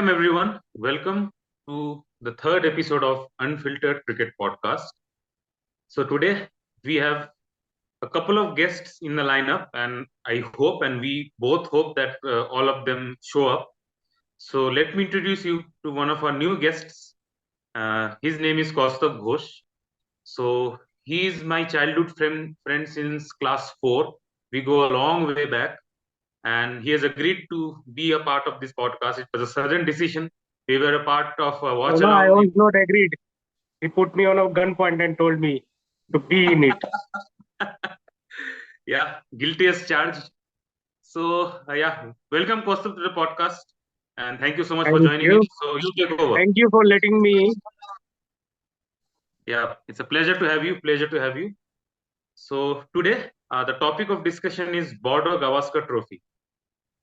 Welcome everyone. Welcome to the third episode of Unfiltered Cricket Podcast. So today we have a couple of guests in the lineup, and I hope and we both hope that all of them show up. So let me introduce you to one of our new guests. His name is Koustav Ghosh. So he is my childhood friend since class 4. We go a long way back, and he has agreed to be a part of this podcast. It was a sudden decision. We were a part of a No, watch no, I along. was not agreed. He put me on a gunpoint and told me to be in it. Yeah, guilty as charged. So yeah, welcome Kostab to the podcast, and thank you so much for Thank joining in. you. So you take over. Thank you for letting me. Yeah, it's a pleasure to have you. Pleasure to have you. So today, the topic of discussion is Border Gavaskar Trophy.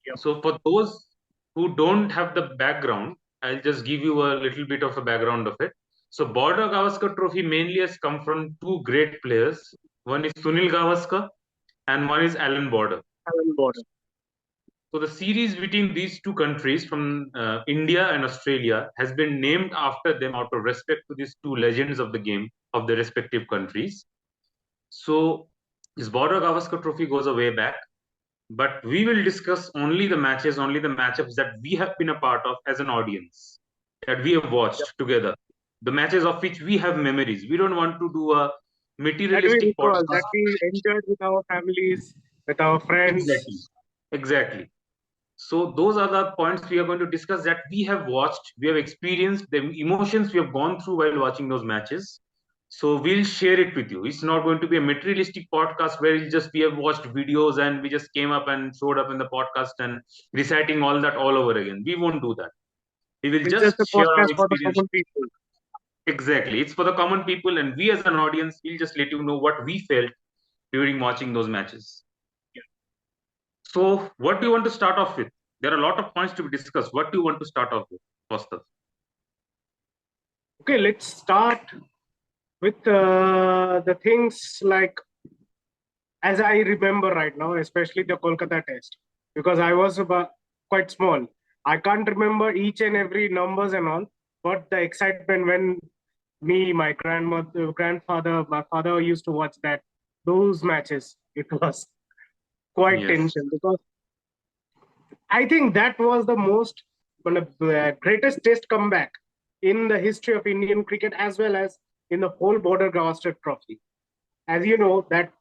Yeah. So for those who don't have the background, I'll just give you a little bit of a background of it. So Border Gavaskar Trophy mainly has come from two great players. One is Sunil Gavaskar and one is Alan Border. Alan Border. So the series between these two countries from India and Australia has been named after them out of respect to these two legends of the game of the respective countries. So this Border Gavaskar Trophy goes a way back, but we will discuss only the matches, only the matchups that we have been a part of as an audience, that we have Yep. watched together, the matches of which we have memories. We don't want to do a That we materialistic recall, podcast. that we enjoyed with our families, with our friends. Exactly. Exactly. So those are the points we are going to discuss that we have watched, we have experienced, the emotions we have gone through while watching those matches. So we'll share it with you. It's not going to be a materialistic podcast where we have watched videos and we just came up and showed up in the podcast and reciting all that all over again. We won't do that. We will It's just just a share our podcast for the experience. common people. Exactly. It's for the common people, and we as an audience will just let you know what we felt during watching those matches. Yeah. So, what do you want to start off with? There are a lot of points to be discussed. What do you want to start off with, Koustav? Okay, let's start with the things like, as I remember right now, especially the Kolkata Test, because I was quite small. I can't remember each and every numbers and all, but the excitement when me, my grandfather, my father used to watch those matches. It was quite Yes. tension because I think that was the most greatest test comeback in the history of Indian cricket as well as in the whole Border Gavaskar Trophy. As you know, that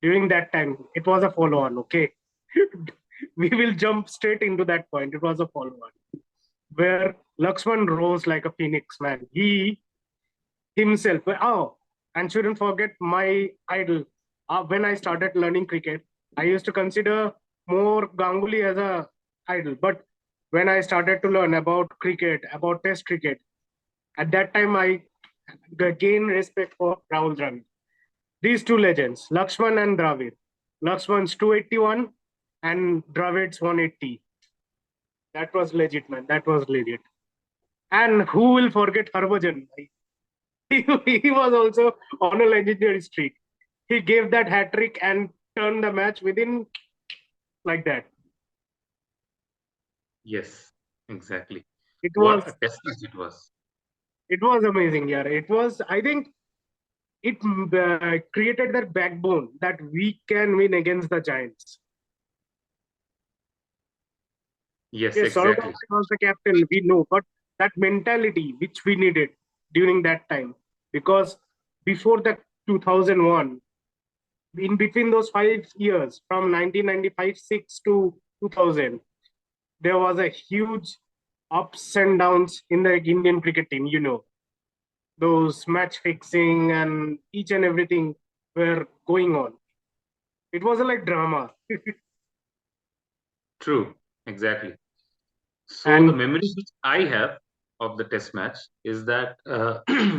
during that time it was a follow-on. Okay, we will jump straight into that point. It was a follow-on where Laxman rose like a phoenix. Man, he himself. Oh, and shouldn't forget my idol. When I started learning cricket, I used to consider more Ganguly as a idol. But when I started to learn about cricket, about Test cricket, at that time I gained respect for Rahul Dravid. These two legends, Lakshman and Dravid. Lakshman's 281 and Dravid's 180. That was legit, man. That was legit. And who will forget Harbhajan? He was also on a legendary streak. He gave that hat trick and turned the match within like that. Yes, exactly. It What was a test match it was. it was amazing, yeah. It was. I think it created that backbone that we can win against the Giants. Yes, Yes, Saurav exactly. Gavaskar was the captain. We know, but that mentality which we needed during that time, because before that 2001, in between those 5 years from 1995 6 to 2000, there was a huge ups and downs in the Indian cricket team. You know, those match fixing and each and everything were going on. It was a like drama. True, exactly. So the And memory which I have of the test match is that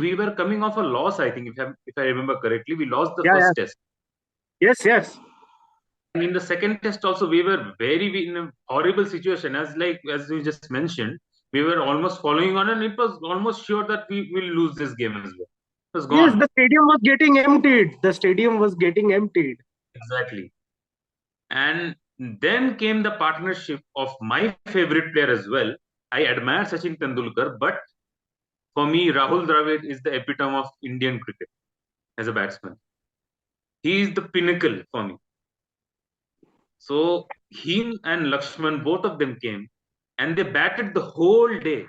we were coming off a loss. I think, if I remember correctly, we lost the yeah, yeah, first test. yes, yes. And in the second test also, we were very in a horrible situation. As you just mentioned, we were almost following on, and it was almost sure that we will lose this game as well. It was Yes, gone. the stadium was getting emptied. The stadium was getting emptied. Exactly. And then came the partnership of my favorite player as well. I admire Sachin Tendulkar, but for me, Rahul Dravid is the epitome of Indian cricket as a batsman. He is the pinnacle for me. So him and Lakshman, both of them came and they batted the whole day.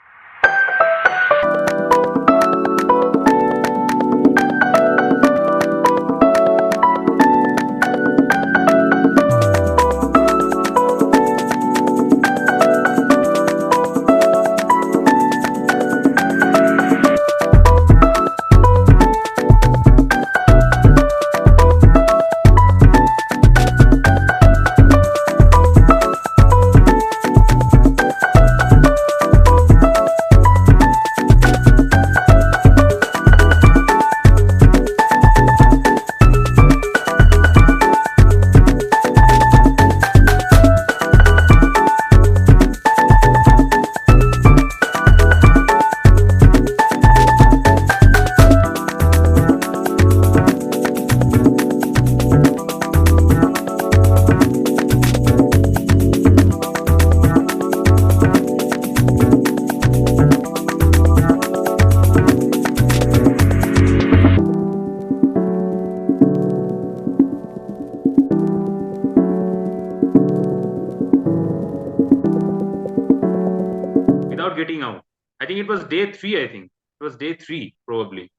Without getting out. I think it was day three, I think. It was day three, probably.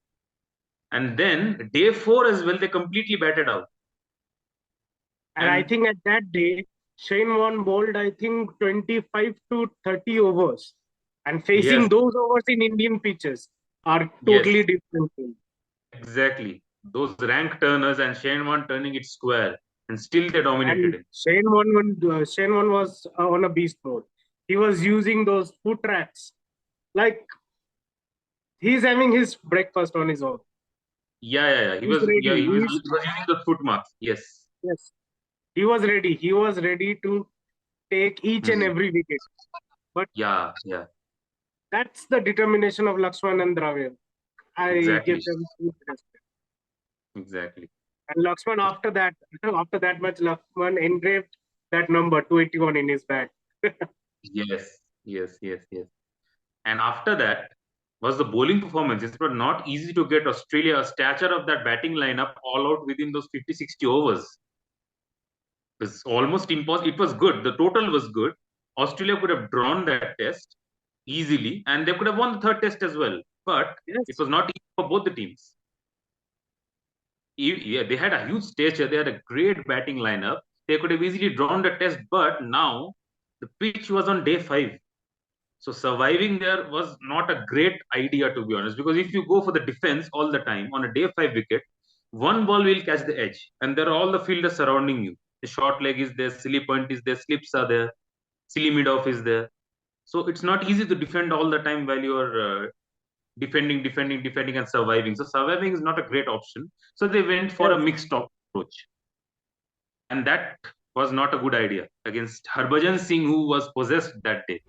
And then day four as well, they completely batted out. And I And think at that day, Shane Warne bowled, I think, 25 to 30 overs. And yes, facing those overs in Indian pitches are yes, totally different things. exactly. Those rank turners and Shane Warne turning it square, and still they dominated And him. Shane Warne was on a beast mode. He was using those foot tracks. Like he's having his breakfast on his own. Yeah. He's ready. He was using the foot marks. Yes. Yes, he was ready. He was ready to take each and Mhm. every wicket. But Yeah, that's the determination of Lakshman and Dravid. I exactly, give them huge respect. exactly. And Lakshman, after that match, Lakshman engraved that number 281 in his bat. Yes. And after that was the bowling performance. It was not easy to get Australia a stature of that batting lineup all out within those 50, 60 overs. It was almost impossible. It was good. The total was good. Australia could have drawn that test easily and they could have won the third test as well. But it Yes, was not easy for both the teams. Yeah, they had a huge stature. They had a great batting lineup. They could have easily drawn the test, but now the pitch was on day five. So surviving there was not a great idea, to be honest, because if you go for the defense all the time on a day five wicket, one ball will catch the edge, and there are all the fielders surrounding you. The short leg is there, silly point is there, slips are there, silly mid off is there. So it's not easy to defend all the time while you are defending, and surviving. So surviving is not a great option. So they went for a yes. mixed approach, and that was not a good idea against Harbhajan Singh, who was possessed that day.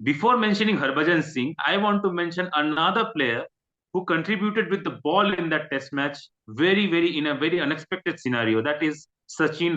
Before mentioning Harbhajan Singh, I want to mention another player who contributed with the ball in that test match very in a very unexpected scenario. That is Sachin.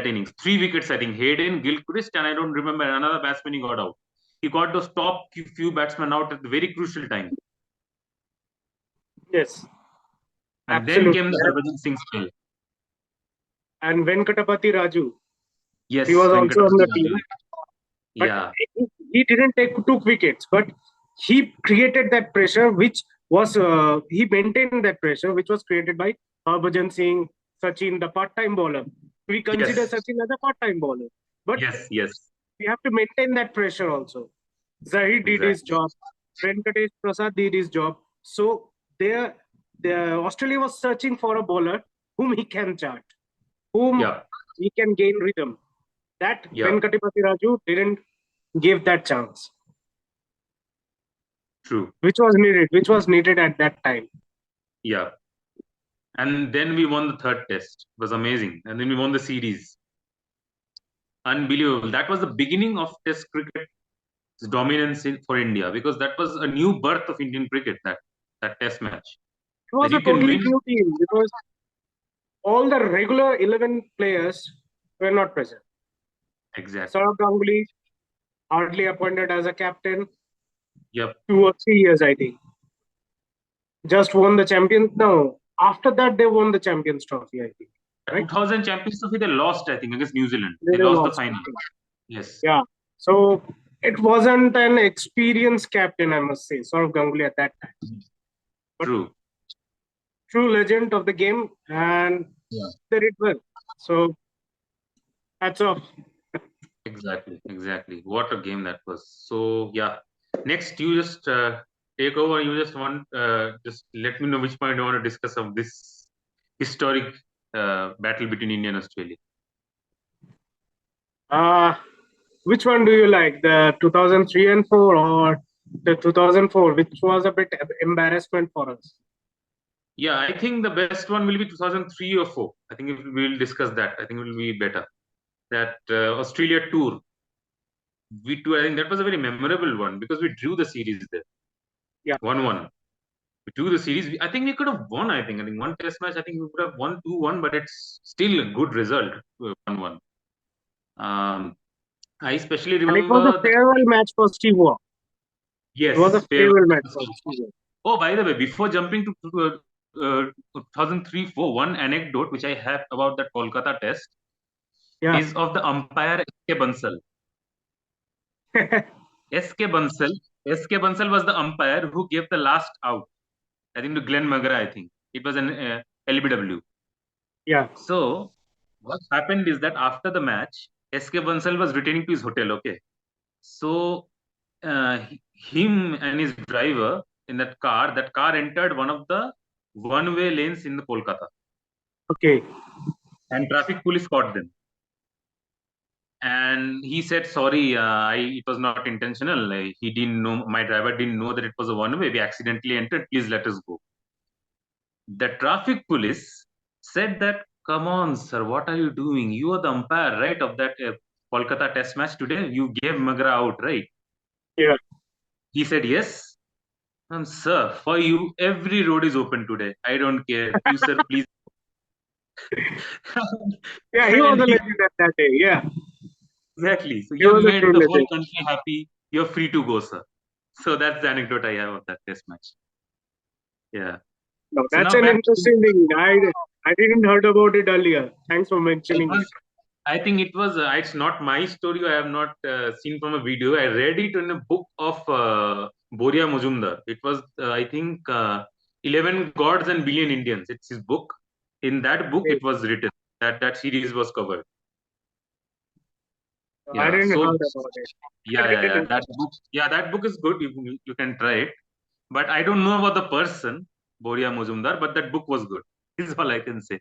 that innings. 3 wickets, I think. Hayden, Gilchrist, and I don't remember another batsman he got out. He got those top few batsmen out at the very crucial time. Yes, And then absolutely. came the Harbhajan Singh spell. And Venkatapati Raju, Yes, he was also on Venkatapati the team. Raju. But Yeah. he didn't took wickets, but he created that pressure, which was he maintained that pressure, which was created by Harbhajan Singh, Sachin, the part-time bowler. We consider Yes. Sachin as a part-time bowler, but Yes. we have to maintain that pressure also. Zahid did his Exactly. job. Venkatesh Prasad did his job. So there, Australia was searching for a bowler whom he can chart, whom Yeah. he can gain rhythm. That Yeah. Venkatapati Raju didn't give that chance, True. which was needed at that time. Yeah. And then we won the third test. It was amazing. And then we won the series. Unbelievable. That was the beginning of Test cricket dominance for India, because that was a new birth of Indian cricket. That Test match, It that was a you can totally win. new team because all the regular 11 players were not present. Exactly. Saurav Ganguly hardly appointed as a captain, Yep. 2 or 3 years, I think. Just won the champions. No, after that they won the Champions Trophy, I think. Right? 2000 Champions Trophy, they lost, I think, against New Zealand. They They lost the lost. final. Yes. Yeah. So it wasn't an experienced captain, I must say, Saurav Ganguly at that time. But True. true legend of the game, and Yeah. they did well. So hats off. Exactly. What a game that was. So yeah. Next, you just take over. You just just let me know which point you want to discuss of this historic battle between India and Australia. Uh, which one do you like? The 2003 and 4 or the 2004, which was a bit embarrassment for us? Yeah, I think the best one will be 2003 or 4. I think we'll discuss that. I think it will be better. That Australia tour, I think that was a very memorable one because we drew the series there, Yeah. 1-1. We drew the series. I think we could have won. I think one test match. I think we could have won 2-1, but it's still a good result, 1-1. I especially And it was a remember that. farewell match for Steve Waugh. It was a Yes, fair. farewell match for Steve Waugh. Oh, by the way, before jumping to 2003-4, one anecdote which I have about that Kolkata Test Yeah. is of the umpire S.K Bansal. S.K Bansal. S.K Bansal was the umpire who gave the last out. I think to Glenn McGrath. I think it was an LBW. Yeah. So what happened is that after the match, S.K Bansal was returning to his hotel. Okay, so him and his driver in that car entered one of the one-way lanes in the Kolkata, Okay. and traffic police caught them. And he said, "Sorry, it was not intentional. He didn't know. My driver didn't know that it was a one-way. We accidentally entered. Please let us go." The traffic police said that, "Come on, sir, what are you doing? You are the umpire, right, of that Kolkata Test match today. You gave Magra out, right?" Yeah. He said, "Yes." Sir, for you, every road is open today. I don't care. You, sir, please. Yeah, he was And a legend at that day. Yeah. exactly. So He you have was a made true the whole legend. country happy. You're free to go, sir. So that's the anecdote I have of that test match. Yeah. No, So that's now an back to interesting thing. I didn't heard about it earlier. Thanks for it mentioning it. was. I think it was. It's not my story. I have not seen from a video. I read it in a book of Boria Majumdar. It was, I think, 11 Gods and Billion Indians. It's his book. In that book, Okay. it was written that series was covered. I Yeah. didn't So heard about it. I read it. That book is good. You can try it. But I don't know about the person Boria Majumdar. But that book was good. Is all I can say.